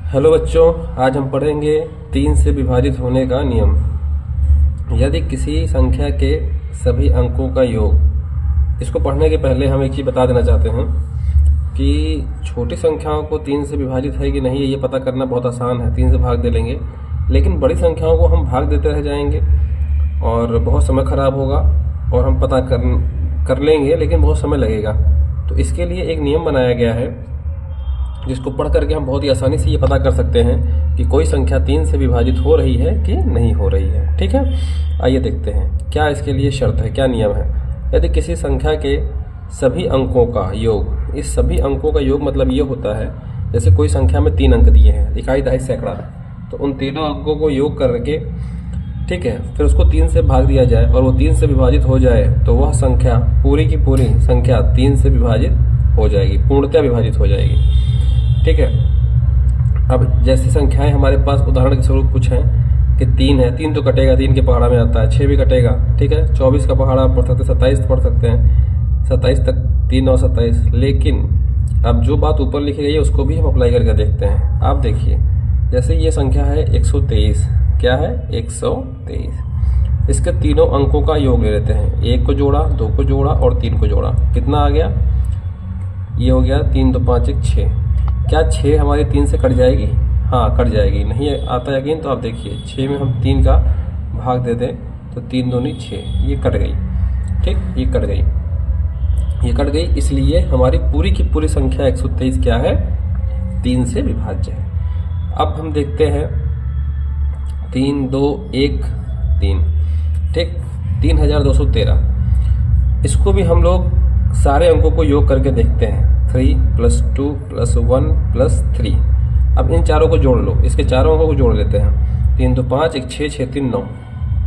Hello बच्चों, आज हम पढ़ेंगे 3 से विभाजित होने का नियम। यदि किसी संख्या के सभी अंकों का योग। इसको पढ़ने के पहले हम एक चीज़ बता देना चाहते हैं कि छोटी संख्याओं को 3 से विभाजित है कि नहीं, ये पता करना बहुत आसान है। 3 से भाग दे लेंगे, लेकिन बड़ी संख्याओं को हम भाग देते रह जाएंगे और बहुत समय खराब होगा और हम पता कर लेंगे, लेकिन बहुत समय लगेगा। तो इसके लिए एक नियम बनाया गया है जिसको पढ़ करके हम बहुत ही आसानी से ये पता कर सकते हैं कि कोई संख्या 3 से विभाजित हो रही है कि नहीं हो रही है। ठीक है, आइए देखते हैं क्या इसके लिए शर्त है, क्या नियम है। यदि किसी संख्या के सभी अंकों का योग, इस सभी अंकों का योग मतलब ये होता है, जैसे कोई संख्या में 3 अंक दिए हैं, इकाई दहाई सैकड़ा, तो उन तीनों अंकों को योग करके, ठीक है, फिर उसको 3 से भाग दिया जाए और वो 3 से विभाजित हो जाए, तो वह संख्या पूरी की पूरी संख्या 3 से विभाजित हो जाएगी, पूर्णतः विभाजित हो जाएगी। ठीक है, अब जैसी संख्याएं हमारे पास उदाहरण के स्वरूप कुछ हैं कि 3 है, 3 तो कटेगा, 3 के पहाड़ा में आता है, 6 भी कटेगा। ठीक है, 24 का पहाड़ा पढ़ सकते हैं, 27 पढ़ सकते हैं, 27 तक 3 और 27। लेकिन अब जो बात ऊपर लिखी गई है उसको भी हम अप्लाई करके देखते हैं। आप देखिए, जैसे ये संख्या है 123, क्या है 123, इसके तीनों अंकों का योग ले लेते हैं। 1 को जोड़ा, 2 को जोड़ा और 3 को जोड़ा, कितना आ गया, ये हो गया 3 2 5 1 6। क्या 6 हमारी 3 से कट जाएगी? हाँ, कट जाएगी। नहीं आता यकीन तो आप देखिए, 6 में हम 3 का भाग दे दें तो 3 दूनी 6, ये कट गई। ठीक, ये कट गई, ये कट गई, इसलिए हमारी पूरी की पूरी संख्या 123 क्या है, 3 से विभाज्य है। अब हम देखते हैं 3 2 1 3, ठीक, 3213। इसको भी हम लोग सारे अंकों को योग करके देखते हैं, 3 + 2 + 1 + 3। अब इन चारों को जोड़ लो, इसके चारों अंकों को जोड़ लेते हैं। 3 2 5 1 6 6 3 9।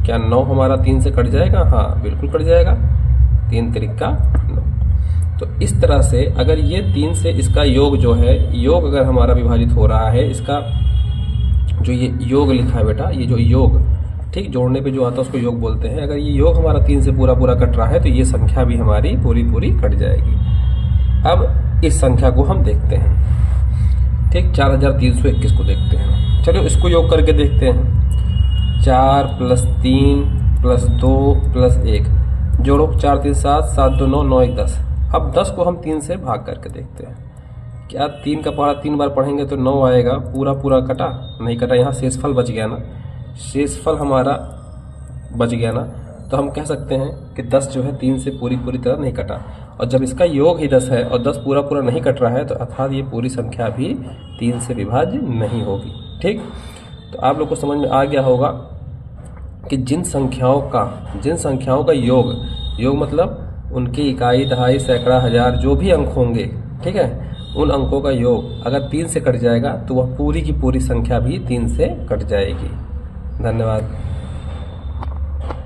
क्या 9 हमारा 3 से कट जाएगा? हाँ, बिल्कुल कट जाएगा, 3 त्रिका 9। तो इस तरह से अगर ये 3 से इसका योग जो है, योग अगर हमारा विभाजित हो रहा है, इसका जो ये योग लिखा है बेटा, ये जो योग, ठीक, जोड़ने पे जो आता है उसको योग बोलते हैं। अगर ये योग हमारा 3 से पूरा पूरा कट रहा है तो ये संख्या भी हमारी पूरी पूरी कट जाएगी। अब इस संख्या को हम देखते हैं, ठीक, 4321 को देखते हैं। चलो इसको योग करके देखते हैं। 4 + 3 + 2 + 1 जोड़ो, 4 3 7 7 2 9 9 1 10। अब 10 को हम 3 से भाग करके देखते हैं। क्या 3 का पहाड़ा 3 बार पढ़ेंगे तो 9 आएगा? पूरा पूरा कटा? नहीं कटा, यहाँ शेषफल बच गया ना, शेषफल हमारा बच गया ना। तो हम कह सकते हैं कि 10 जो है 3 से पूरी पूरी तरह नहीं कटा, और जब इसका योग ही 10 है और 10 पूरा पूरा नहीं कट रहा है, तो अर्थात ये पूरी संख्या भी 3 से विभाज्य नहीं होगी। ठीक, तो आप लोग को समझ में आ गया होगा कि जिन संख्याओं का योग मतलब उनकी इकाई दहाई सैकड़ा हजार जो भी अंक होंगे, ठीक है, उन अंकों का योग अगर 3 से कट जाएगा तो वह पूरी की पूरी संख्या भी 3 से कट जाएगी। धन्यवाद।